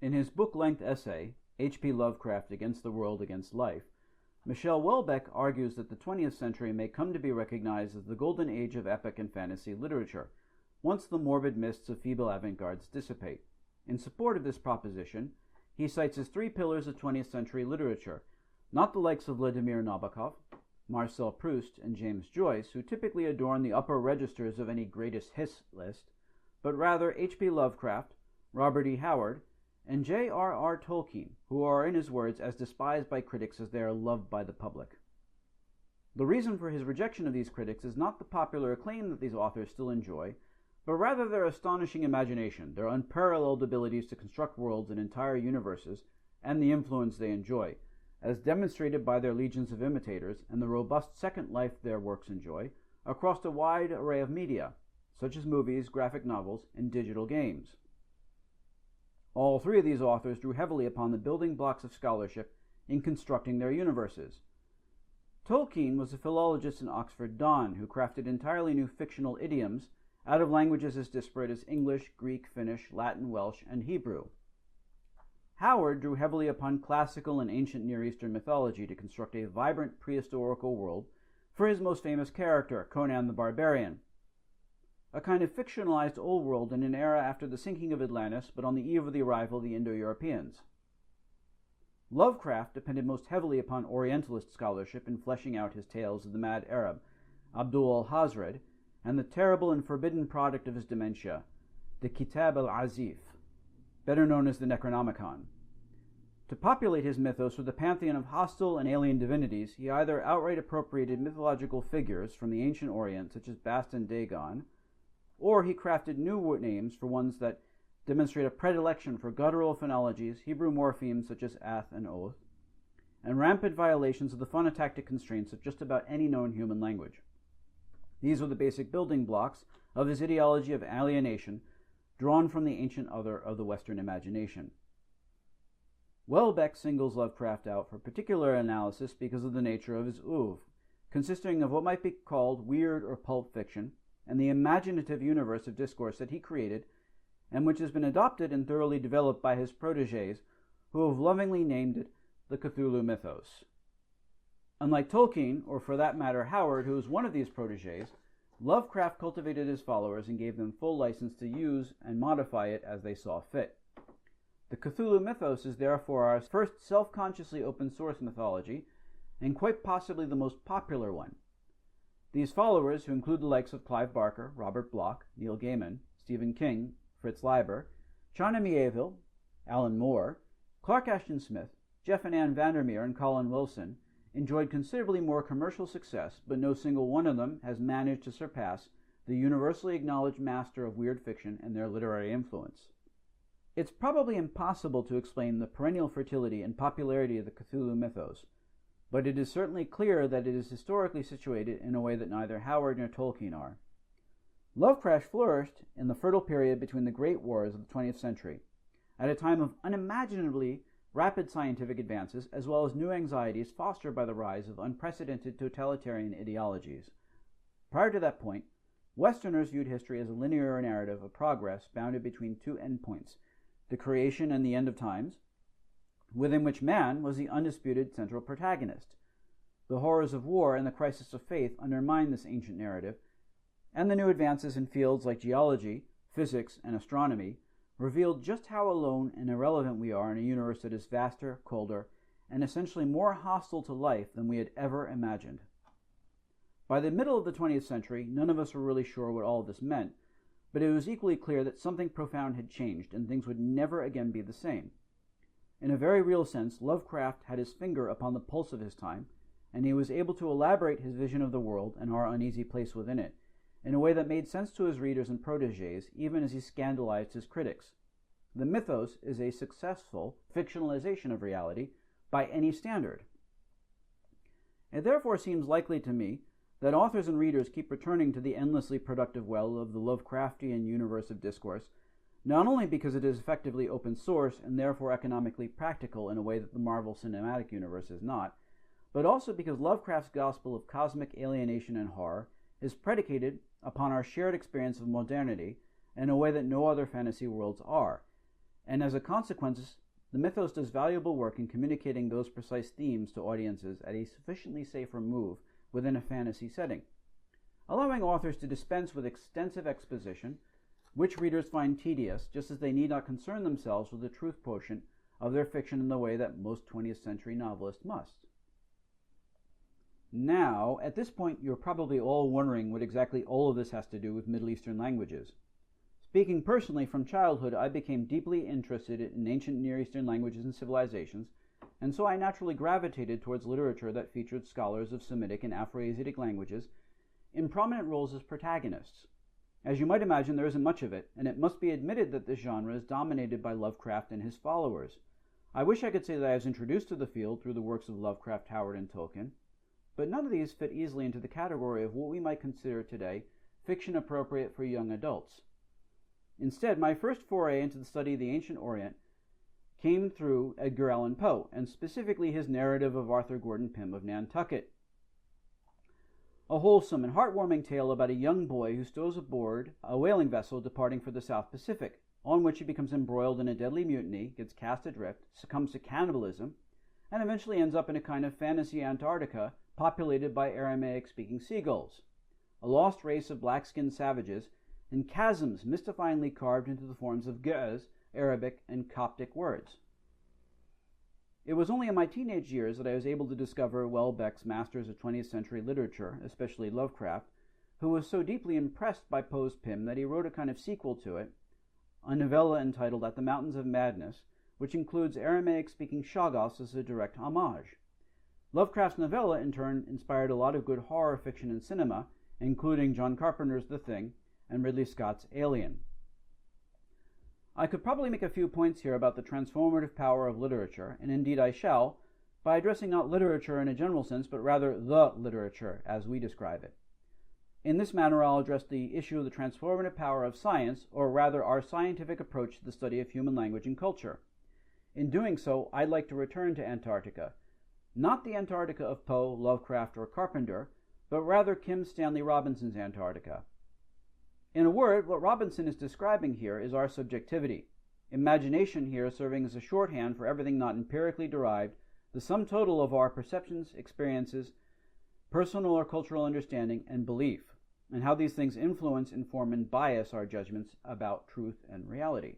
In his book-length essay, H.P. Lovecraft Against the World, Against Life, Michel Houellebecq argues that the 20th century may come to be recognized as the golden age of epic and fantasy literature, once the morbid mists of feeble avant-gardes dissipate. In support of this proposition, he cites as three pillars of 20th century literature, not the likes of Vladimir Nabokov, Marcel Proust, and James Joyce, who typically adorn the upper registers of any greatest hits list, but rather H.P. Lovecraft, Robert E. Howard, and J.R.R. Tolkien, who are, in his words, as despised by critics as they are loved by the public. The reason for his rejection of these critics is not the popular acclaim that these authors still enjoy, but rather their astonishing imagination, their unparalleled abilities to construct worlds and entire universes, and the influence they enjoy, as demonstrated by their legions of imitators and the robust second life their works enjoy across a wide array of media, such as movies, graphic novels, and digital games. All three of these authors drew heavily upon the building blocks of scholarship in constructing their universes. Tolkien was a philologist in Oxford Don who crafted entirely new fictional idioms out of languages as disparate as English, Greek, Finnish, Latin, Welsh, and Hebrew. Howard drew heavily upon classical and ancient Near Eastern mythology to construct a vibrant prehistorical world for his most famous character, Conan the Barbarian, a kind of fictionalized old world in an era after the sinking of Atlantis, but on the eve of the arrival of the Indo-Europeans. Lovecraft depended most heavily upon Orientalist scholarship in fleshing out his tales of the mad Arab, Abdul al-Hazred, and the terrible and forbidden product of his dementia, the Kitab al-Azif, better known as the Necronomicon. To populate his mythos with a pantheon of hostile and alien divinities, he either outright appropriated mythological figures from the ancient Orient, such as Bast and Dagon, or he crafted new names for ones that demonstrate a predilection for guttural phonologies, Hebrew morphemes such as ath and oath, and rampant violations of the phonotactic constraints of just about any known human language. These were the basic building blocks of his ideology of alienation, drawn from the ancient other of the Western imagination. Houellebecq singles Lovecraft out for particular analysis because of the nature of his oeuvre, consisting of what might be called weird or pulp fiction, and the imaginative universe of discourse that he created, and which has been adopted and thoroughly developed by his protégés, who have lovingly named it the Cthulhu mythos. Unlike Tolkien, or for that matter Howard, who was one of these protégés, Lovecraft cultivated his followers and gave them full license to use and modify it as they saw fit. The Cthulhu mythos is therefore our first self-consciously open-source mythology, and quite possibly the most popular one. These followers, who include the likes of Clive Barker, Robert Bloch, Neil Gaiman, Stephen King, Fritz Leiber, Chana Miéville, Alan Moore, Clark Ashton Smith, Jeff and Ann Vandermeer, and Colin Wilson, enjoyed considerably more commercial success, but no single one of them has managed to surpass the universally acknowledged master of weird fiction and their literary influence. It's probably impossible to explain the perennial fertility and popularity of the Cthulhu mythos, but it is certainly clear that it is historically situated in a way that neither Howard nor Tolkien are. Lovecraft flourished in the fertile period between the great wars of the 20th century, at a time of unimaginably rapid scientific advances, as well as new anxieties fostered by the rise of unprecedented totalitarian ideologies. Prior to that point, Westerners viewed history as a linear narrative of progress bounded between two endpoints, the creation and the end of times, within which man was the undisputed central protagonist. The horrors of war and the crisis of faith undermined this ancient narrative, and the new advances in fields like geology, physics, and astronomy revealed just how alone and irrelevant we are in a universe that is vaster, colder, and essentially more hostile to life than we had ever imagined. By the middle of the 20th century, none of us were really sure what all of this meant, but it was equally clear that something profound had changed and things would never again be the same. In a very real sense, Lovecraft had his finger upon the pulse of his time, and he was able to elaborate his vision of the world and our uneasy place within it, in a way that made sense to his readers and protégés, even as he scandalized his critics. The mythos is a successful fictionalization of reality by any standard. It therefore seems likely to me that authors and readers keep returning to the endlessly productive well of the Lovecraftian universe of discourse, not only because it is effectively open source and therefore economically practical in a way that the Marvel Cinematic Universe is not, but also because Lovecraft's gospel of cosmic alienation and horror is predicated upon our shared experience of modernity in a way that no other fantasy worlds are, and as a consequence, the mythos does valuable work in communicating those precise themes to audiences at a sufficiently safe remove within a fantasy setting, allowing authors to dispense with extensive exposition, which readers find tedious, just as they need not concern themselves with the truth quotient of their fiction in the way that most 20th century novelists must. Now, at this point, you're probably all wondering what exactly all of this has to do with Middle Eastern languages. Speaking personally, from childhood, I became deeply interested in ancient Near Eastern languages and civilizations, and so I naturally gravitated towards literature that featured scholars of Semitic and Afroasiatic languages in prominent roles as protagonists. As you might imagine, there isn't much of it, and it must be admitted that this genre is dominated by Lovecraft and his followers. I wish I could say that I was introduced to the field through the works of Lovecraft, Howard, and Tolkien, but none of these fit easily into the category of what we might consider today fiction appropriate for young adults. Instead, my first foray into the study of the ancient Orient came through Edgar Allan Poe, and specifically his narrative of Arthur Gordon Pym of Nantucket. A wholesome and heartwarming tale about a young boy who stows aboard a whaling vessel departing for the South Pacific, on which he becomes embroiled in a deadly mutiny, gets cast adrift, succumbs to cannibalism, and eventually ends up in a kind of fantasy Antarctica populated by Aramaic-speaking seagulls, a lost race of black-skinned savages, and chasms mystifyingly carved into the forms of Ge'ez, Arabic, and Coptic words. It was only in my teenage years that I was able to discover Welbeck's masters of 20th century literature, especially Lovecraft, who was so deeply impressed by Poe's Pym that he wrote a kind of sequel to it, a novella entitled At the Mountains of Madness, which includes Aramaic-speaking Shoggoths as a direct homage. Lovecraft's novella, in turn, inspired a lot of good horror fiction and cinema, including John Carpenter's The Thing and Ridley Scott's Alien. I could probably make a few points here about the transformative power of literature, and indeed I shall, by addressing not literature in a general sense, but rather the literature as we describe it. In this manner, I'll address the issue of the transformative power of science, or rather our scientific approach to the study of human language and culture. In doing so, I'd like to return to Antarctica, not the Antarctica of Poe, Lovecraft, or Carpenter, but rather Kim Stanley Robinson's Antarctica. In a word, what Robinson is describing here is our subjectivity, imagination here serving as a shorthand for everything not empirically derived, the sum total of our perceptions, experiences, personal or cultural understanding, and belief, and how these things influence, inform, and bias our judgments about truth and reality.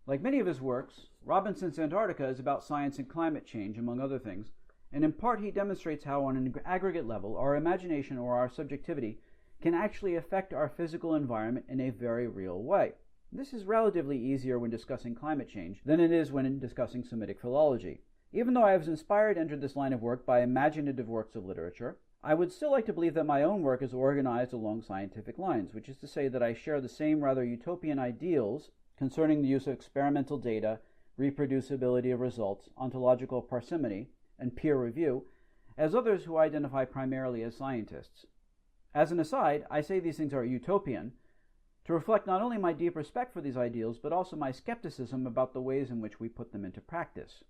Like many of his works, Robinson's Antarctica is about science and climate change, among other things, and in part he demonstrates how on an aggregate level our imagination or our subjectivity can actually affect our physical environment in a very real way. This is relatively easier when discussing climate change than it is when discussing Semitic philology. Even though I was inspired to enter this line of work by imaginative works of literature, I would still like to believe that my own work is organized along scientific lines, which is to say that I share the same rather utopian ideals concerning the use of experimental data, reproducibility of results, ontological parsimony, and peer review, as others who identify primarily as scientists. As an aside, I say these things are utopian to reflect not only my deep respect for these ideals, but also my skepticism about the ways in which we put them into practice.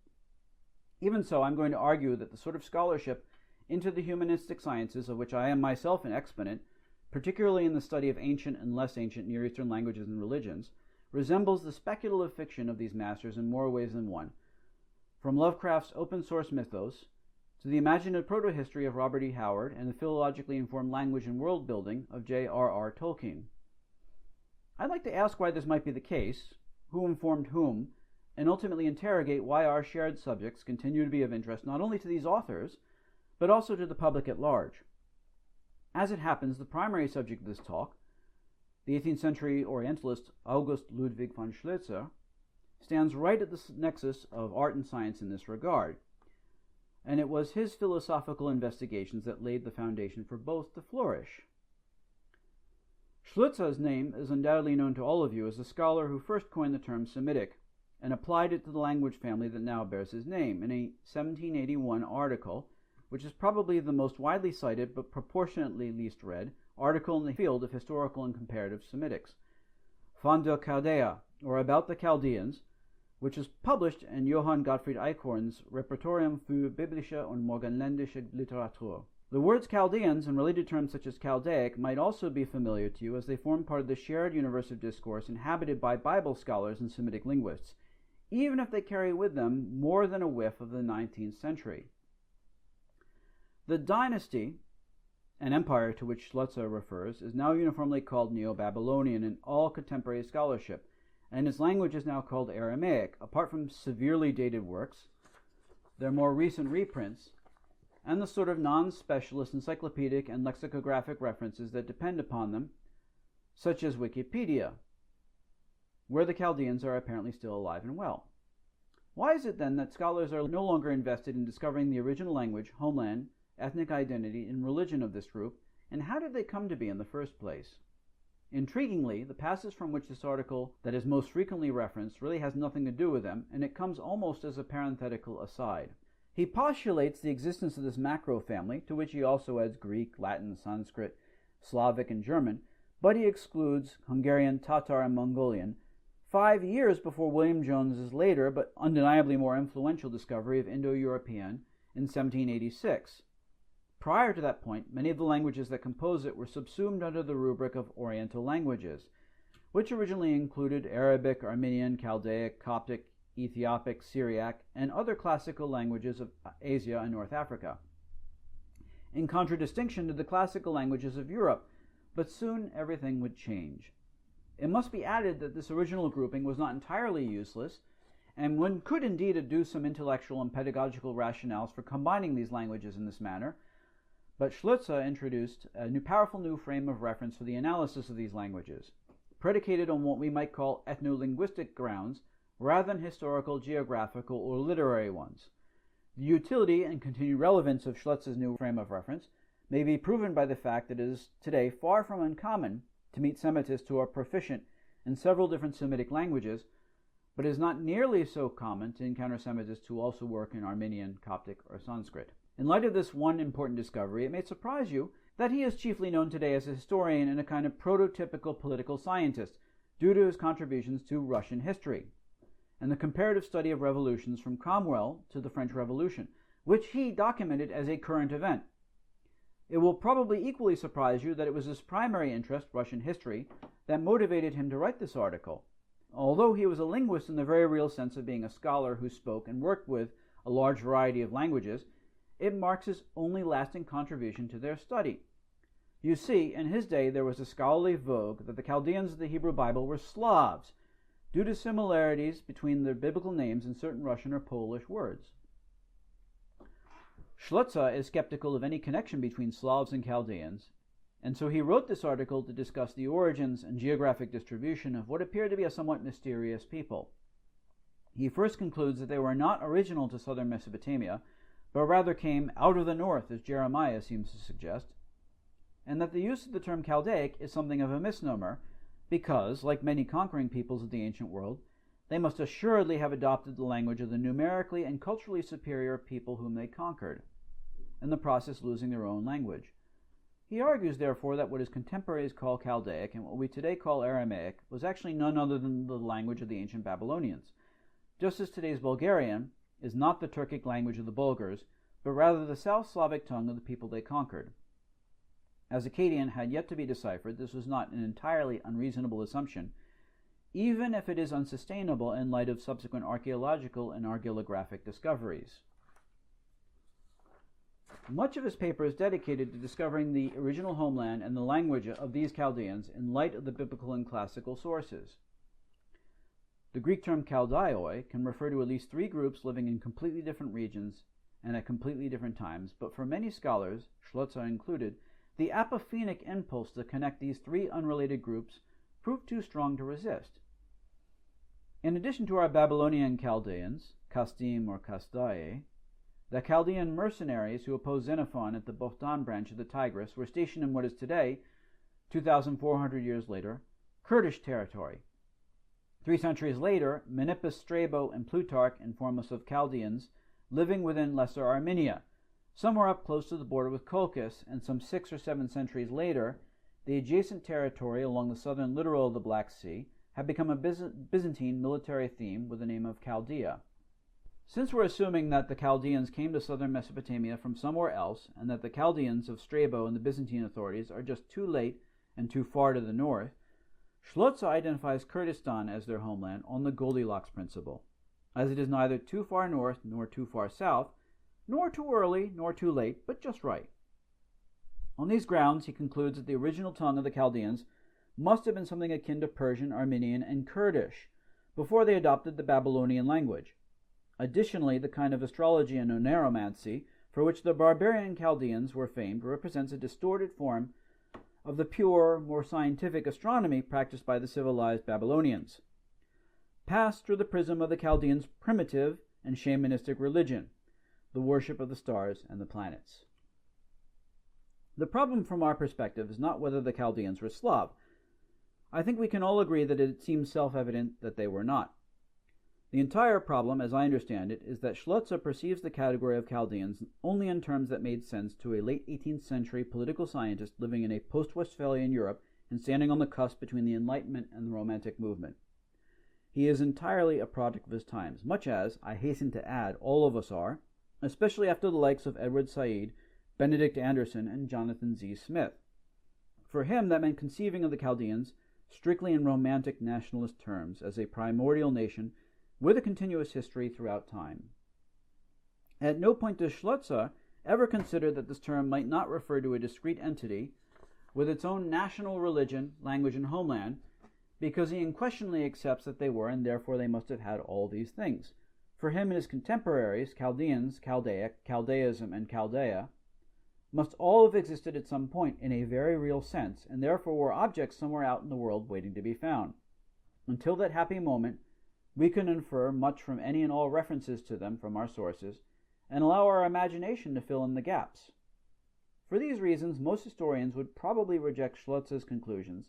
Even so, I'm going to argue that the sort of scholarship into the humanistic sciences of which I am myself an exponent, particularly in the study of ancient and less ancient Near Eastern languages and religions, resembles the speculative fiction of these masters in more ways than one, from Lovecraft's open-source mythos to the imaginative proto-history of Robert E. Howard and the philologically informed language and world-building of J.R.R. Tolkien. I'd like to ask why this might be the case, who informed whom, and ultimately interrogate why our shared subjects continue to be of interest not only to these authors, but also to the public at large. As it happens, the primary subject of this talk, the 18th century Orientalist August Ludwig von Schlözer, stands right at the nexus of art and science in this regard, and it was his philosophical investigations that laid the foundation for both to flourish. Schlözer's name is undoubtedly known to all of you as the scholar who first coined the term Semitic and applied it to the language family that now bears his name in a 1781 article, which is probably the most widely cited but proportionately least read article in the field of historical and comparative Semitics, Von der Chaldäer, or About the Chaldaeans, which is published in Johann Gottfried Eichhorn's Repertorium für biblische und morgenländische Literatur. The words Chaldaeans and related terms such as Chaldaic might also be familiar to you, as they form part of the shared universe of discourse inhabited by Bible scholars and Semitic linguists, even if they carry with them more than a whiff of the 19th century. The dynasty, an empire to which Schlözer refers, is now uniformly called Neo-Babylonian in all contemporary scholarship, and its language is now called Aramaic, apart from severely dated works, their more recent reprints, and the sort of non-specialist encyclopedic and lexicographic references that depend upon them, such as Wikipedia, where the Chaldeans are apparently still alive and well. Why is it then that scholars are no longer invested in discovering the original language, homeland, ethnic identity, and religion of this group, and how did they come to be in the first place? Intriguingly, the passage from which this article that is most frequently referenced really has nothing to do with them, and it comes almost as a parenthetical aside. He postulates the existence of this macro family, to which he also adds Greek, Latin, Sanskrit, Slavic, and German, but he excludes Hungarian, Tatar, and Mongolian, 5 years before William Jones's later but undeniably more influential discovery of Indo-European in 1786. Prior to that point, many of the languages that compose it were subsumed under the rubric of Oriental languages, which originally included Arabic, Armenian, Chaldaic, Coptic, Ethiopic, Syriac, and other classical languages of Asia and North Africa, in contradistinction to the classical languages of Europe, but soon everything would change. It must be added that this original grouping was not entirely useless, and one could indeed adduce some intellectual and pedagogical rationales for combining these languages in this manner, but Schlözer introduced a powerful new frame of reference for the analysis of these languages, predicated on what we might call ethno-linguistic grounds, rather than historical, geographical, or literary ones. The utility and continued relevance of Schleuzer's new frame of reference may be proven by the fact that it is today far from uncommon to meet Semitists who are proficient in several different Semitic languages, but it is not nearly so common to encounter Semitists who also work in Armenian, Coptic, or Sanskrit. In light of this one important discovery, it may surprise you that he is chiefly known today as a historian and a kind of prototypical political scientist, due to his contributions to Russian history and the comparative study of revolutions from Cromwell to the French Revolution, which he documented as a current event. It will probably equally surprise you that it was his primary interest, Russian history, that motivated him to write this article. Although he was a linguist in the very real sense of being a scholar who spoke and worked with a large variety of languages, it marks his only lasting contribution to their study. You see, in his day there was a scholarly vogue that the Chaldeans of the Hebrew Bible were Slavs, due to similarities between their biblical names and certain Russian or Polish words. Schlözer is skeptical of any connection between Slavs and Chaldeans, and so he wrote this article to discuss the origins and geographic distribution of what appear to be a somewhat mysterious people. He first concludes that they were not original to southern Mesopotamia, but rather came out of the north, as Jeremiah seems to suggest, and that the use of the term Chaldaic is something of a misnomer, because, like many conquering peoples of the ancient world, they must assuredly have adopted the language of the numerically and culturally superior people whom they conquered, in the process losing their own language. He argues, therefore, that what his contemporaries call Chaldaic and what we today call Aramaic was actually none other than the language of the ancient Babylonians, just as today's Bulgarian is not the Turkic language of the Bulgars, but rather the South Slavic tongue of the people they conquered. As Akkadian had yet to be deciphered, this was not an entirely unreasonable assumption, even if it is unsustainable in light of subsequent archaeological and archaeographic discoveries. Much of his paper is dedicated to discovering the original homeland and the language of these Chaldeans in light of the biblical and classical sources. The Greek term Chaldaioi can refer to at least 3 groups living in completely different regions and at completely different times, but for many scholars, Schlözer included, the apophenic impulse to connect these 3 unrelated groups proved too strong to resist. In addition to our Babylonian Chaldaeans, Kasdim or Chaldæer, the Chaldean mercenaries who opposed Xenophon at the Bohtan branch of the Tigris were stationed in what is today, 2,400 years later, Kurdish territory. 3 centuries later, Menippus Strabo and Plutarch inform us of Chaldeans living within Lesser Armenia, somewhere up close to the border with Colchis, and some 6 or 7 centuries later, the adjacent territory along the southern littoral of the Black Sea had become a Byzantine military theme with the name of Chaldæa. Since we're assuming that the Chaldeans came to southern Mesopotamia from somewhere else, and that the Chaldeans of Strabo and the Byzantine authorities are just too late and too far to the north, Schlözer identifies Kurdistan as their homeland on the Goldilocks principle, as it is neither too far north nor too far south, nor too early nor too late, but just right. On these grounds, he concludes that the original tongue of the Chaldeans must have been something akin to Persian, Armenian, and Kurdish before they adopted the Babylonian language. Additionally, the kind of astrology and oneromancy for which the barbarian Chaldeans were famed represents a distorted form of the pure, more scientific astronomy practiced by the civilized Babylonians, passed through the prism of the Chaldeans' primitive and shamanistic religion, the worship of the stars and the planets. The problem from our perspective is not whether the Chaldeans were Slav. I think we can all agree that it seems self-evident that they were not. The entire problem, as I understand it, is that Schlözer perceives the category of Chaldeans only in terms that made sense to a late 18th century political scientist living in a post-Westphalian Europe and standing on the cusp between the Enlightenment and the Romantic movement. He is entirely a product of his times, much as, I hasten to add, all of us are, especially after the likes of Edward Said, Benedict Anderson, and Jonathan Z. Smith. For him, that meant conceiving of the Chaldeans strictly in romantic nationalist terms as a primordial nation with a continuous history throughout time. At no point does Schlözer ever consider that this term might not refer to a discrete entity with its own national religion, language, and homeland, because he unquestionably accepts that they were, and therefore they must have had all these things. For him and his contemporaries, Chaldeans, Chaldaic, Chaldaism, and Chaldæer, must all have existed at some point in a very real sense, and therefore were objects somewhere out in the world waiting to be found. Until that happy moment, we can infer much from any and all references to them from our sources, and allow our imagination to fill in the gaps. For these reasons, most historians would probably reject Schlözer's conclusions,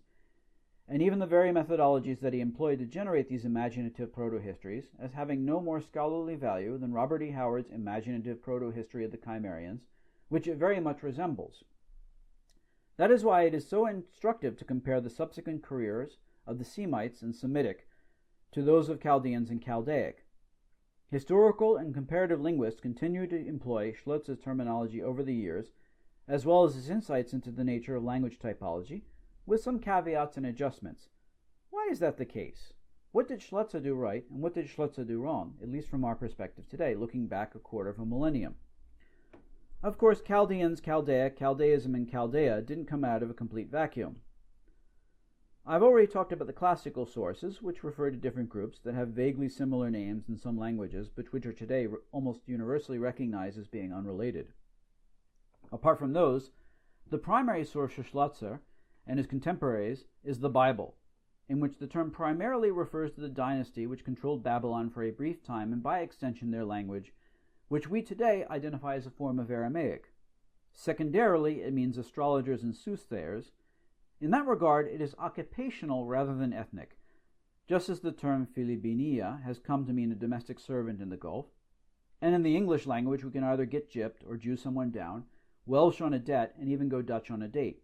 and even the very methodologies that he employed to generate these imaginative proto-histories, as having no more scholarly value than Robert E. Howard's imaginative proto-history of the Cimmerians, which it very much resembles. That is why it is so instructive to compare the subsequent careers of the Semites and Semitic to those of Chaldeans and Chaldaic. Historical and comparative linguists continue to employ Schlözer's terminology over the years, as well as his insights into the nature of language typology, with some caveats and adjustments. Why is that the case? What did Schlözer do right, and what did Schlözer do wrong, at least from our perspective today, looking back a quarter of a millennium? Of course, Chaldeans, Chaldaic, Chaldaism, and Chaldæa didn't come out of a complete vacuum. I've already talked about the classical sources, which refer to different groups that have vaguely similar names in some languages, but which are today almost universally recognized as being unrelated. Apart from those, the primary source for Schlözer and his contemporaries is the Bible, in which the term primarily refers to the dynasty which controlled Babylon for a brief time and by extension their language, which we today identify as a form of Aramaic. Secondarily, it means astrologers and soothsayers. In that regard, it is occupational rather than ethnic, just as the term Filibinia has come to mean a domestic servant in the Gulf, and in the English language we can either get gypped or Jew someone down, Welsh on a debt, and even go Dutch on a date.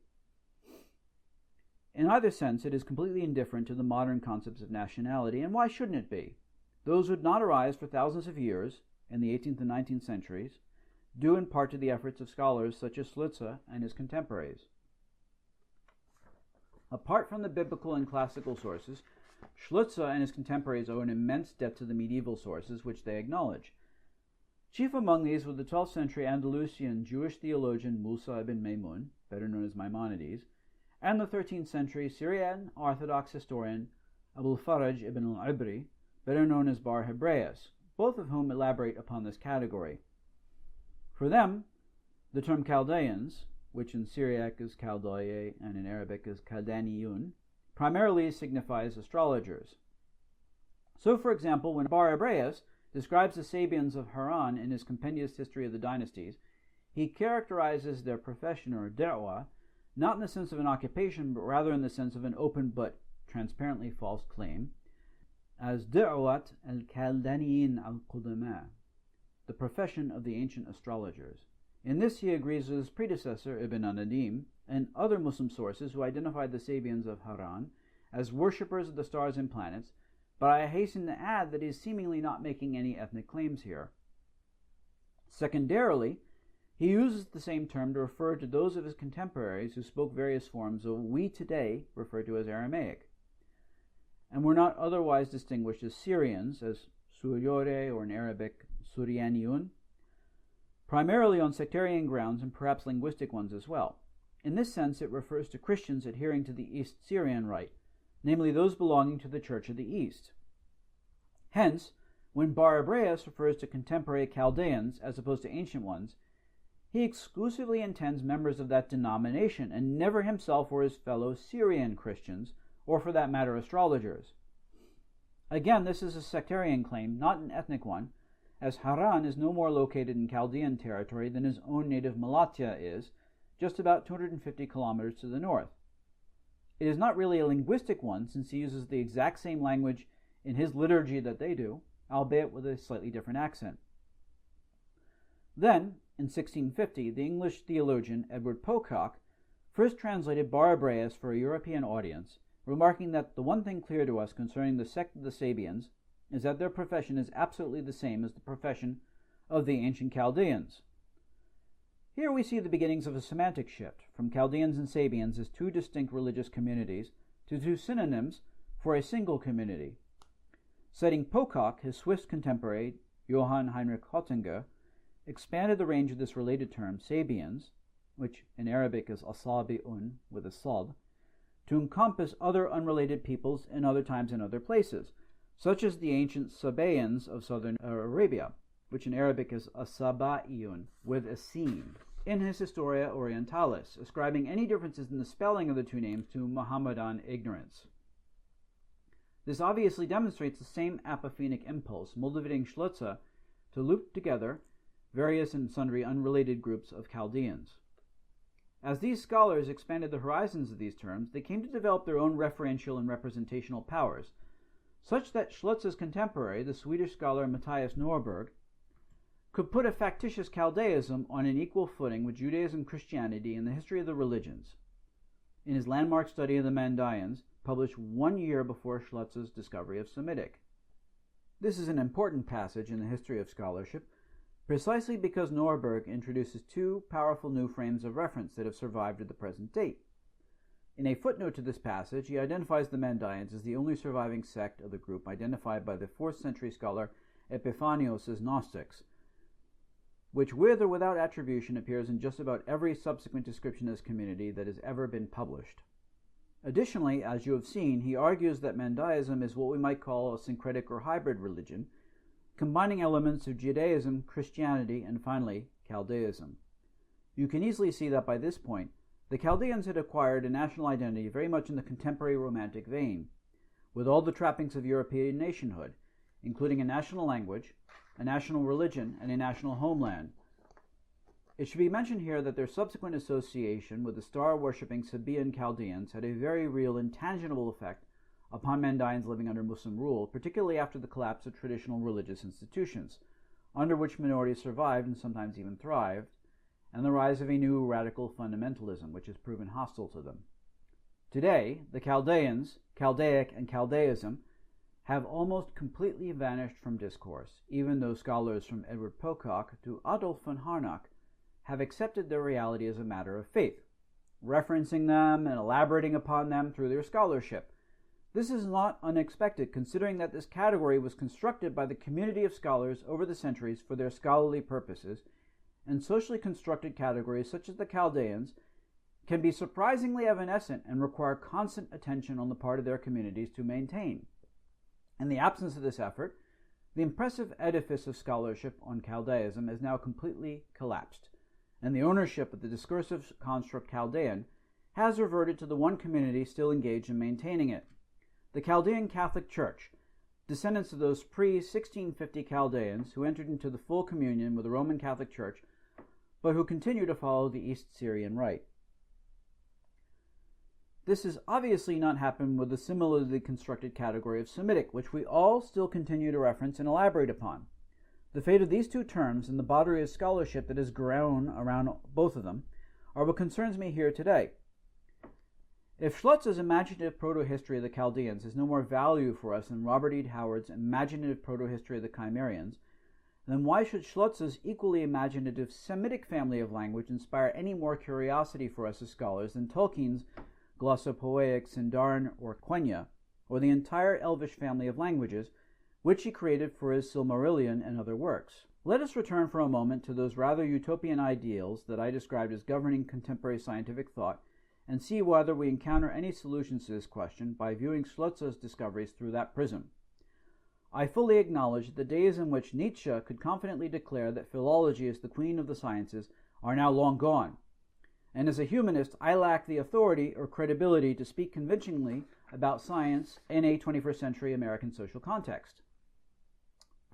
In either sense, it is completely indifferent to the modern concepts of nationality, and why shouldn't it be? Those would not arise for thousands of years, in the 18th and 19th centuries, due in part to the efforts of scholars such as Schlözer and his contemporaries. Apart from the biblical and classical sources, Schlözer and his contemporaries owe an immense debt to the medieval sources, which they acknowledge. Chief among these were the 12th century Andalusian Jewish theologian Musa ibn Maymun, better known as Maimonides, and the 13th century Syrian Orthodox historian Abul Faraj ibn al-Ibri, better known as Bar Hebraeus, both of whom elaborate upon this category. For them, the term Chaldæans, which in Syriac is Chaldæer and in Arabic is Chaldaniyun, primarily signifies astrologers. So, for example, when Bar Hebraeus describes the Sabians of Haran in his compendious history of the dynasties, he characterizes their profession, or da'wah, not in the sense of an occupation, but rather in the sense of an open but transparently false claim, as da'wat al-Chaldaniyin al-Qudama, the profession of the ancient astrologers. In this he agrees with his predecessor Ibn al-Nadim and other Muslim sources who identified the Sabians of Haran as worshippers of the stars and planets, but I hasten to add that he is seemingly not making any ethnic claims here. Secondarily, he uses the same term to refer to those of his contemporaries who spoke various forms of what we today refer to as Aramaic, and were not otherwise distinguished as Syrians, as Suriore, or in Arabic, Surianiun, primarily on sectarian grounds and perhaps linguistic ones as well. In this sense, it refers to Christians adhering to the East Syrian Rite, namely those belonging to the Church of the East. Hence, when Barabreus refers to contemporary Chaldæans as opposed to ancient ones, he exclusively intends members of that denomination and never himself or his fellow Syrian Christians, or for that matter astrologers. Again, this is a sectarian claim, not an ethnic one, as Haran is no more located in Chaldean territory than his own native Malatya is, just about 250 kilometers to the north. It is not really a linguistic one, since he uses the exact same language in his liturgy that they do, albeit with a slightly different accent. Then, in 1650, the English theologian Edward Pocock first translated Barabreus for a European audience, remarking that the one thing clear to us concerning the sect of the Sabians is that their profession is absolutely the same as the profession of the ancient Chaldaeans. Here we see the beginnings of a semantic shift from Chaldaeans and Sabians as two distinct religious communities to two synonyms for a single community. Citing Pocock, his Swiss contemporary, Johann Heinrich Hottinger, expanded the range of this related term, Sabians, which in Arabic is asabi'un with a sad, to encompass other unrelated peoples in other times and other places, such as the ancient Sabaeans of southern Arabia, which in Arabic is asaba'iyun with a sin, in his Historia Orientalis, ascribing any differences in the spelling of the two names to Mohammedan ignorance. This obviously demonstrates the same apophenic impulse motivating Schlözer to loop together various and sundry unrelated groups of Chaldeans. As these scholars expanded the horizons of these terms, they came to develop their own referential and representational powers, such that Schlotzer's contemporary, the Swedish scholar Matthias Norberg, could put a factitious Chaldaism on an equal footing with Judaism and Christianity in the history of the religions, in his landmark study of the Chaldæans, published 1 year before Schlotzer's discovery of Semitic. This is an important passage in the history of scholarship, precisely because Norberg introduces two powerful new frames of reference that have survived to the present date. In a footnote to this passage, he identifies the Chaldæans as the only surviving sect of the group identified by the 4th century scholar Epiphanios as Gnostics, which with or without attribution appears in just about every subsequent description of this community that has ever been published. Additionally, as you have seen, he argues that Mandaism is what we might call a syncretic or hybrid religion, combining elements of Judaism, Christianity, and finally, Chaldaism. You can easily see that by this point, the Chaldaeans had acquired a national identity very much in the contemporary Romantic vein, with all the trappings of European nationhood, including a national language, a national religion, and a national homeland. It should be mentioned here that their subsequent association with the star-worshipping Sabaean Chaldeans had a very real and tangible effect upon Mandaeans living under Muslim rule, particularly after the collapse of traditional religious institutions, under which minorities survived and sometimes even thrived, and the rise of a new radical fundamentalism, which has proven hostile to them. Today, the Chaldaeans, Chaldaic, and Chaldaism have almost completely vanished from discourse, even though scholars from Edward Pocock to Adolf von Harnack have accepted their reality as a matter of faith, referencing them and elaborating upon them through their scholarship. This is not unexpected, considering that this category was constructed by the community of scholars over the centuries for their scholarly purposes, and socially constructed categories such as the Chaldaeans can be surprisingly evanescent and require constant attention on the part of their communities to maintain. In the absence of this effort, the impressive edifice of scholarship on Chaldaism has now completely collapsed, and the ownership of the discursive construct Chaldaean has reverted to the one community still engaged in maintaining it, the Chaldean Catholic Church, descendants of those pre-1650 Chaldaeans who entered into the full communion with the Roman Catholic Church, but who continue to follow the East Syrian Rite. This has obviously not happened with the similarly constructed category of Semitic, which we all still continue to reference and elaborate upon. The fate of these two terms and the body of scholarship that has grown around both of them are what concerns me here today. If Schlözer's imaginative proto-history of the Chaldaeans has no more value for us than Robert E. Howard's imaginative proto-history of the Cimmerians, then why should Schlözer's equally imaginative Semitic family of language inspire any more curiosity for us as scholars than Tolkien's glossopoetic Sindarin or Quenya, or the entire Elvish family of languages, which he created for his Silmarillion and other works? Let us return for a moment to those rather utopian ideals that I described as governing contemporary scientific thought, and see whether we encounter any solutions to this question by viewing Schlözer's discoveries through that prism. I fully acknowledge that the days in which Nietzsche could confidently declare that philology is the queen of the sciences are now long gone, and as a humanist, I lack the authority or credibility to speak convincingly about science in a 21st century American social context.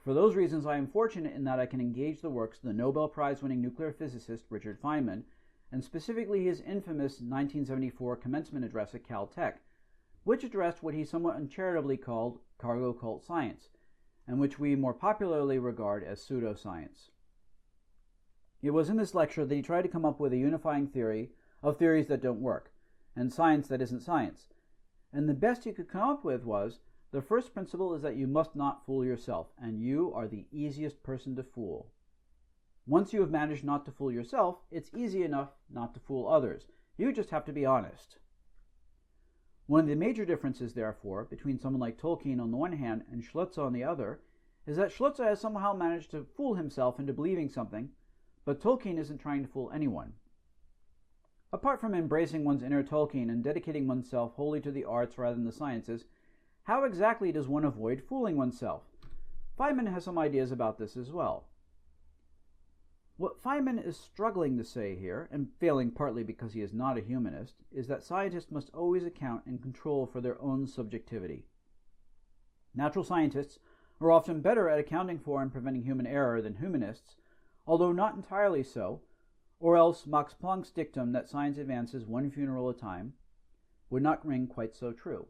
For those reasons, I am fortunate in that I can engage the works of the Nobel Prize-winning nuclear physicist Richard Feynman, and specifically his infamous 1974 commencement address at Caltech, which addressed what he somewhat uncharitably called cargo cult science, and which we more popularly regard as pseudoscience. It was in this lecture that he tried to come up with a unifying theory of theories that don't work, and science that isn't science, and the best he could come up with was, the first principle is that you must not fool yourself, and you are the easiest person to fool. Once you have managed not to fool yourself, it's easy enough not to fool others. You just have to be honest. One of the major differences, therefore, between someone like Tolkien on the one hand and Schlözer on the other, is that Schlözer has somehow managed to fool himself into believing something, but Tolkien isn't trying to fool anyone. Apart from embracing one's inner Tolkien and dedicating oneself wholly to the arts rather than the sciences, how exactly does one avoid fooling oneself? Feynman has some ideas about this as well. What Feynman is struggling to say here, and failing partly because he is not a humanist, is that scientists must always account and control for their own subjectivity. Natural scientists are often better at accounting for and preventing human error than humanists, although not entirely so, or else Max Planck's dictum that science advances one funeral at a time would not ring quite so true.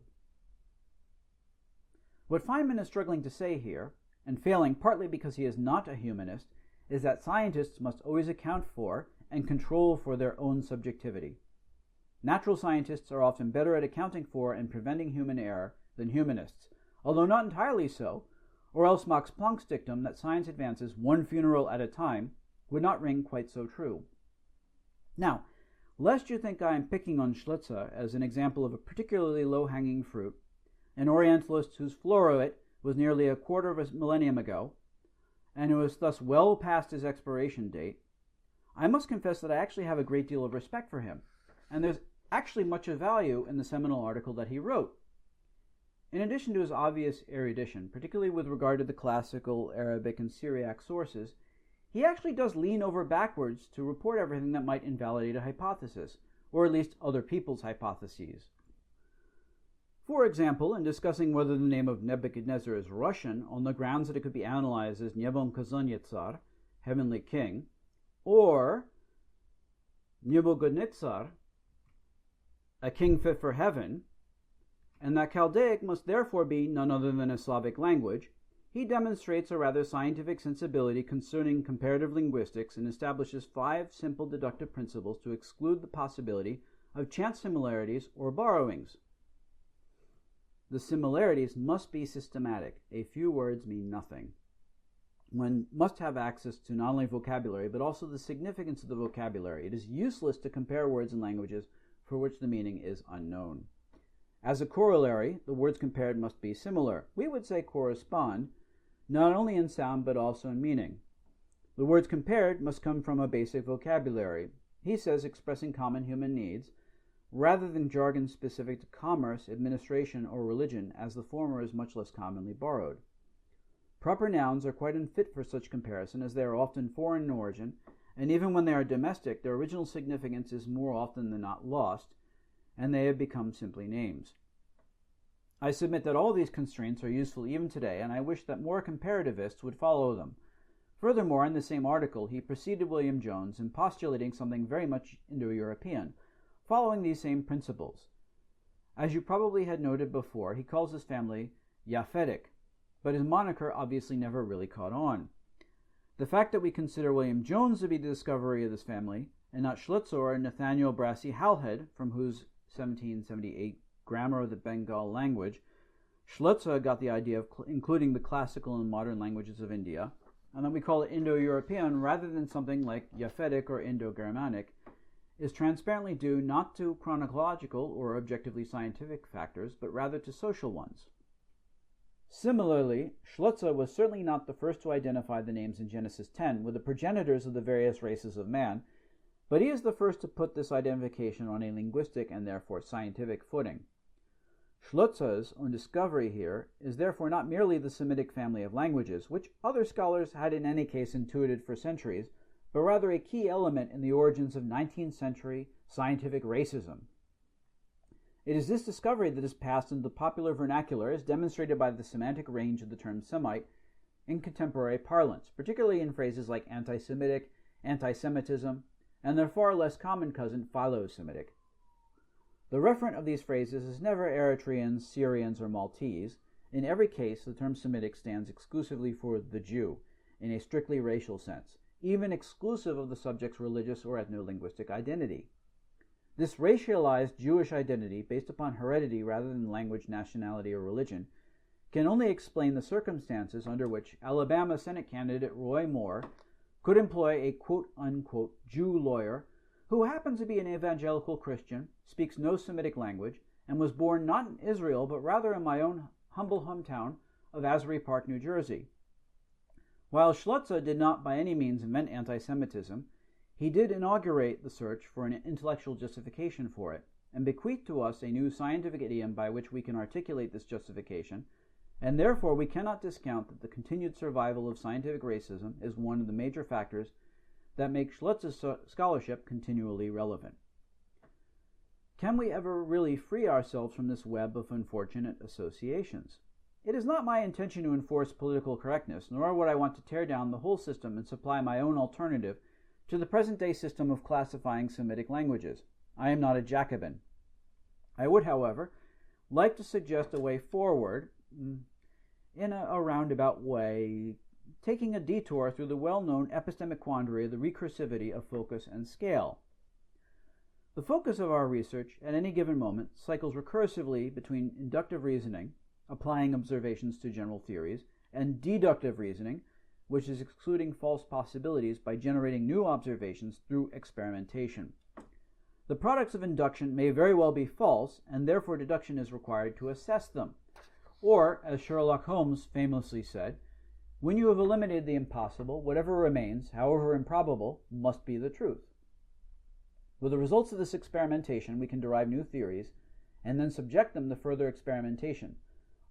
What Feynman is struggling to say here, and failing partly because he is not a humanist, is that scientists must always account for and control for their own subjectivity. Natural scientists are often better at accounting for and preventing human error than humanists, although not entirely so, or else Max Planck's dictum that science advances one funeral at a time would not ring quite so true. Now, lest you think I am picking on Schlözer as an example of a particularly low-hanging fruit, an Orientalist whose floruit was nearly a quarter of a millennium ago, and who is thus well past his expiration date, I must confess that I actually have a great deal of respect for him, and there's actually much of value in the seminal article that he wrote. In addition to his obvious erudition, particularly with regard to the classical, Arabic, and Syriac sources, he actually does lean over backwards to report everything that might invalidate a hypothesis, or at least other people's hypotheses. For example, in discussing whether the name of Nebuchadnezzar is Russian on the grounds that it could be analyzed as Nebukadnezar, heavenly king, or Nebuchadnezzar, a king fit for heaven, and that Chaldaic must therefore be none other than a Slavic language, he demonstrates a rather scientific sensibility concerning comparative linguistics and establishes 5 simple deductive principles to exclude the possibility of chance similarities or borrowings. The similarities must be systematic. A few words mean nothing. One must have access to not only vocabulary, but also the significance of the vocabulary. It is useless to compare words and languages for which the meaning is unknown. As a corollary, the words compared must be similar. We would say correspond, not only in sound but also in meaning. The words compared must come from a basic vocabulary, he says, expressing common human needs, rather than jargon specific to commerce, administration, or religion, as the former is much less commonly borrowed. Proper nouns are quite unfit for such comparison, as they are often foreign in origin, and even when they are domestic, their original significance is more often than not lost, and they have become simply names. I submit that all these constraints are useful even today, and I wish that more comparativists would follow them. Furthermore, in the same article, he preceded William Jones in postulating something very much Indo-European, following these same principles. As you probably had noted before, he calls his family Japhetic, but his moniker obviously never really caught on. The fact that we consider William Jones to be the discovery of this family, and not Schlözer or Nathaniel Brassey Halhed, from whose 1778 Grammar of the Bengal Language, Schlözer got the idea of including the classical and modern languages of India, and that we call it Indo-European rather than something like Japhetic or Indo-Germanic, is transparently due not to chronological or objectively scientific factors, but rather to social ones. Similarly, Schlözer was certainly not the first to identify the names in Genesis 10 with the progenitors of the various races of man, but he is the first to put this identification on a linguistic and therefore scientific footing. Schlözer's own discovery here is therefore not merely the Semitic family of languages, which other scholars had in any case intuited for centuries, but rather a key element in the origins of 19th century scientific racism. It is this discovery that has passed into the popular vernacular as demonstrated by the semantic range of the term Semite in contemporary parlance, particularly in phrases like anti-Semitic, anti-Semitism, and their far less common cousin philo-Semitic. The referent of these phrases is never Eritreans, Syrians, or Maltese. In every case, the term Semitic stands exclusively for the Jew, in a strictly racial sense, even exclusive of the subject's religious or ethno-linguistic identity. This racialized Jewish identity, based upon heredity rather than language, nationality, or religion, can only explain the circumstances under which Alabama Senate candidate Roy Moore could employ a quote-unquote Jew lawyer who happens to be an evangelical Christian, speaks no Semitic language, and was born not in Israel but rather in my own humble hometown of Asbury Park, New Jersey. While Schlözer did not by any means invent anti-Semitism, he did inaugurate the search for an intellectual justification for it, and bequeathed to us a new scientific idiom by which we can articulate this justification, and therefore we cannot discount that the continued survival of scientific racism is one of the major factors that make Schlözer's scholarship continually relevant. Can we ever really free ourselves from this web of unfortunate associations? It is not my intention to enforce political correctness, nor would I want to tear down the whole system and supply my own alternative to the present-day system of classifying Semitic languages. I am not a Jacobin. I would, however, like to suggest a way forward in a roundabout way, taking a detour through the well-known epistemic quandary of the recursivity of focus and scale. The focus of our research at any given moment cycles recursively between inductive reasoning, applying observations to general theories, and deductive reasoning, which is excluding false possibilities by generating new observations through experimentation. The products of induction may very well be false, and therefore deduction is required to assess them. Or, as Sherlock Holmes famously said, when you have eliminated the impossible, whatever remains, however improbable, must be the truth. With the results of this experimentation, we can derive new theories, and then subject them to further experimentation,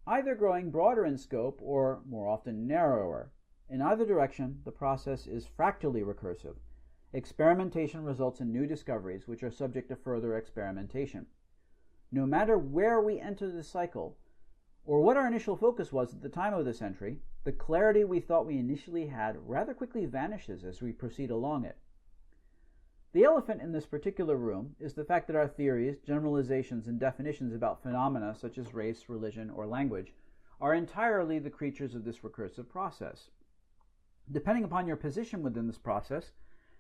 either growing broader in scope or, more often, narrower. In either direction, the process is fractally recursive. Experimentation results in new discoveries, which are subject to further experimentation. No matter where we enter the cycle, or what our initial focus was at the time of this entry, the clarity we thought we initially had rather quickly vanishes as we proceed along it. The elephant in this particular room is the fact that our theories, generalizations, and definitions about phenomena such as race, religion, or language are entirely the creatures of this recursive process. Depending upon your position within this process,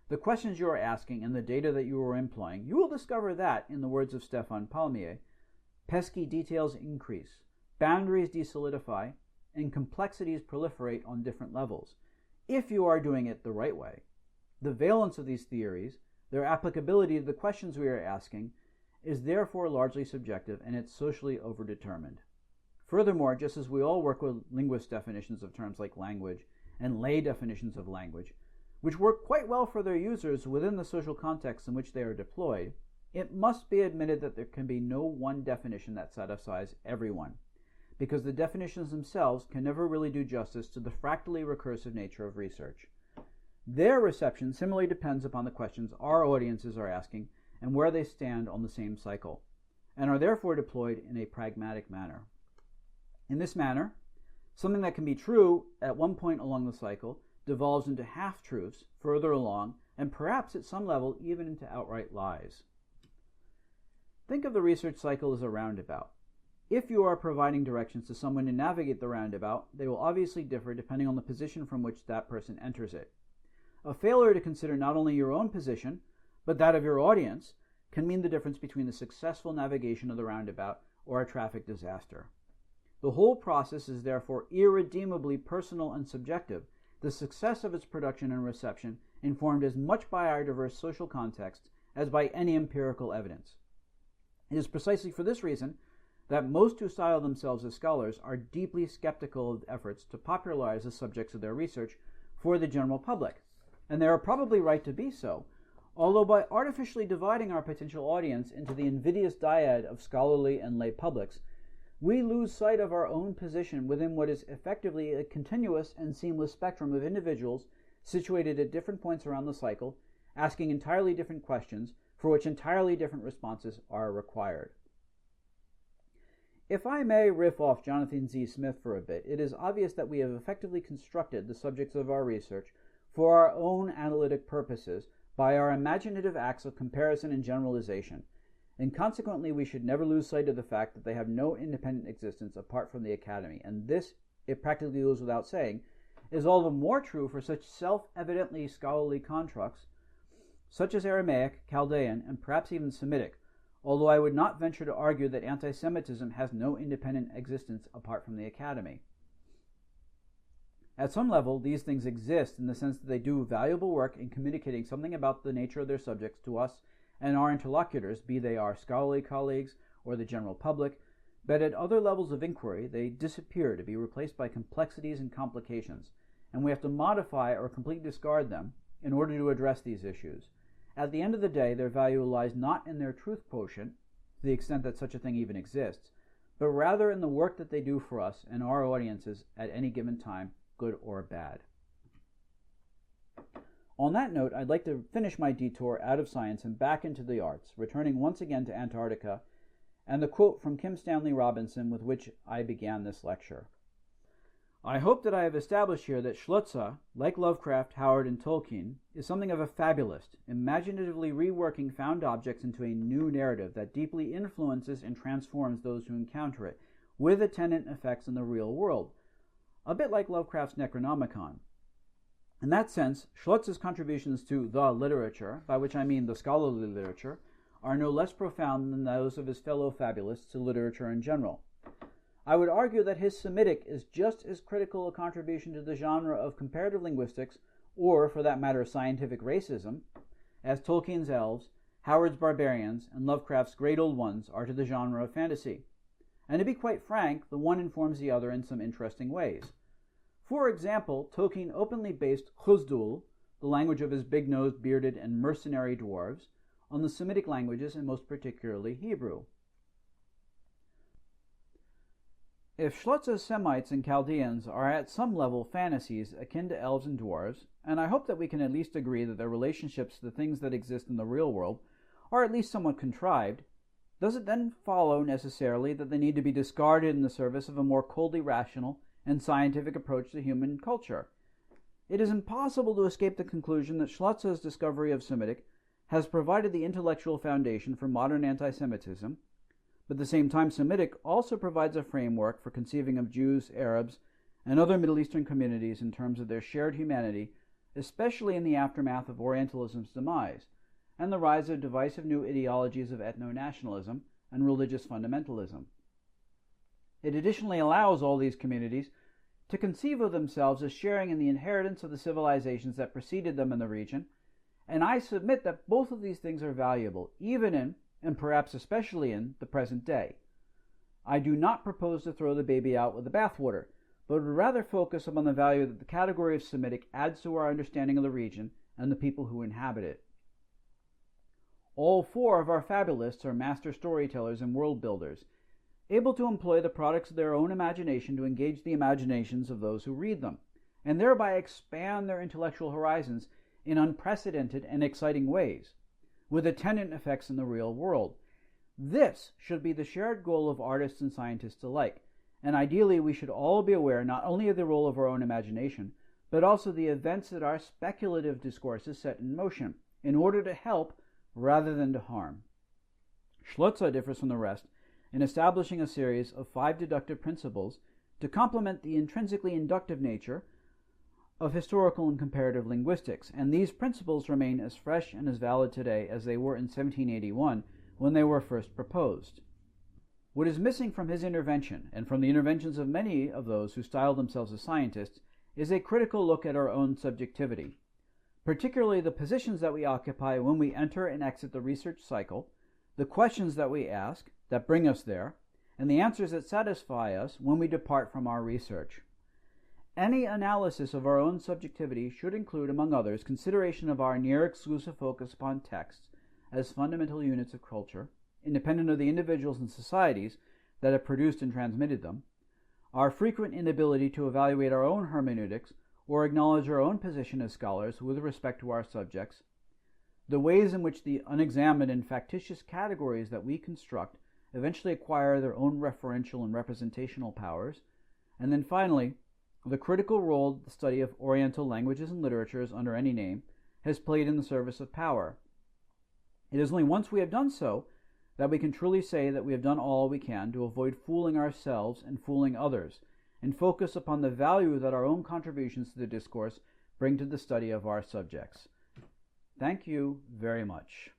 the questions you are asking, and the data that you are employing, you will discover that, in the words of Stéphane Palmier, pesky details increase, boundaries desolidify, and complexities proliferate on different levels, if you are doing it the right way. The valence of these theories, their applicability to the questions we are asking, is therefore largely subjective, and it's socially overdetermined. Furthermore, just as we all work with linguist definitions of terms like language and lay definitions of language, which work quite well for their users within the social context in which they are deployed, it must be admitted that there can be no one definition that satisfies everyone, because the definitions themselves can never really do justice to the fractally recursive nature of research. Their reception similarly depends upon the questions our audiences are asking and where they stand on the same cycle, and are therefore deployed in a pragmatic manner. In this manner, something that can be true at one point along the cycle devolves into half-truths further along, and perhaps at some level even into outright lies. Think of the research cycle as a roundabout. If you are providing directions to someone to navigate the roundabout, they will obviously differ depending on the position from which that person enters it. A failure to consider not only your own position, but that of your audience, can mean the difference between the successful navigation of the roundabout or a traffic disaster. The whole process is therefore irredeemably personal and subjective, the success of its production and reception informed as much by our diverse social contexts as by any empirical evidence. It is precisely for this reason that most who style themselves as scholars are deeply skeptical of efforts to popularize the subjects of their research for the general public, and they are probably right to be so, although by artificially dividing our potential audience into the invidious dyad of scholarly and lay publics, we lose sight of our own position within what is effectively a continuous and seamless spectrum of individuals situated at different points around the cycle, asking entirely different questions, for which entirely different responses are required. If I may riff off Jonathan Z. Smith for a bit, it is obvious that we have effectively constructed the subjects of our research for our own analytic purposes by our imaginative acts of comparison and generalization, and consequently we should never lose sight of the fact that they have no independent existence apart from the academy, and this, it practically goes without saying, is all the more true for such self-evidently scholarly constructs, such as Aramaic, Chaldaean, and perhaps even Semitic, although I would not venture to argue that anti-Semitism has no independent existence apart from the academy. At some level, these things exist in the sense that they do valuable work in communicating something about the nature of their subjects to us and our interlocutors, be they our scholarly colleagues or the general public, but at other levels of inquiry they disappear to be replaced by complexities and complications, and we have to modify or completely discard them in order to address these issues. At the end of the day, their value lies not in their truth quotient, to the extent that such a thing even exists, but rather in the work that they do for us and our audiences at any given time, good or bad. On that note, I'd like to finish my detour out of science and back into the arts, returning once again to Antarctica and the quote from Stanley Robinson with which I began this lecture. I hope that I have established here that Schlözer, like Lovecraft, Howard, and Tolkien, is something of a fabulist, imaginatively reworking found objects into a new narrative that deeply influences and transforms those who encounter it, with attendant effects in the real world, a bit like Lovecraft's Necronomicon. In that sense, Schlotz's contributions to the literature, by which I mean the scholarly literature, are no less profound than those of his fellow fabulists to literature in general. I would argue that his Semitic is just as critical a contribution to the genre of comparative linguistics, or, for that matter, scientific racism, as Tolkien's elves, Howard's barbarians, and Lovecraft's great old ones are to the genre of fantasy. And to be quite frank, the one informs the other in some interesting ways. For example, Tolkien openly based Khözdul, the language of his big-nosed, bearded, and mercenary dwarves, on the Semitic languages, and most particularly Hebrew. If Schlotz's Semites and Chaldæans are at some level fantasies akin to elves and dwarves, and I hope that we can at least agree that their relationships to the things that exist in the real world are at least somewhat contrived, does it then follow necessarily that they need to be discarded in the service of a more coldly rational and scientific approach to human culture? It is impossible to escape the conclusion that Schlotz's discovery of Semitic has provided the intellectual foundation for modern anti-Semitism, but at the same time Semitic also provides a framework for conceiving of Jews, Arabs, and other Middle Eastern communities in terms of their shared humanity, especially in the aftermath of Orientalism's demise, and the rise of divisive new ideologies of ethno-nationalism and religious fundamentalism. It additionally allows all these communities to conceive of themselves as sharing in the inheritance of the civilizations that preceded them in the region, and I submit that both of these things are valuable, even in, and perhaps especially in, the present day. I do not propose to throw the baby out with the bathwater, but would rather focus upon the value that the category of Semitic adds to our understanding of the region and the people who inhabit it. All four of our fabulists are master storytellers and world builders, able to employ the products of their own imagination to engage the imaginations of those who read them, and thereby expand their intellectual horizons in unprecedented and exciting ways, with attendant effects in the real world. This should be the shared goal of artists and scientists alike, and ideally we should all be aware not only of the role of our own imagination, but also the events that our speculative discourses set in motion, in order to help rather than to harm. Schlözer differs from the rest in establishing a series of 5 deductive principles to complement the intrinsically inductive nature of historical and comparative linguistics, and these principles remain as fresh and as valid today as they were in 1781 when they were first proposed. What is missing from his intervention, and from the interventions of many of those who style themselves as scientists, is a critical look at our own subjectivity, particularly the positions that we occupy when we enter and exit the research cycle, the questions that we ask that bring us there, and the answers that satisfy us when we depart from our research. Any analysis of our own subjectivity should include, among others, consideration of our near-exclusive focus upon texts as fundamental units of culture, independent of the individuals and societies that have produced and transmitted them, our frequent inability to evaluate our own hermeneutics or acknowledge our own position as scholars with respect to our subjects, the ways in which the unexamined and factitious categories that we construct eventually acquire their own referential and representational powers, and then finally, the critical role the study of Oriental languages and literatures under any name has played in the service of power. It is only once we have done so that we can truly say that we have done all we can to avoid fooling ourselves and fooling others, and focus upon the value that our own contributions to the discourse bring to the study of our subjects. Thank you very much.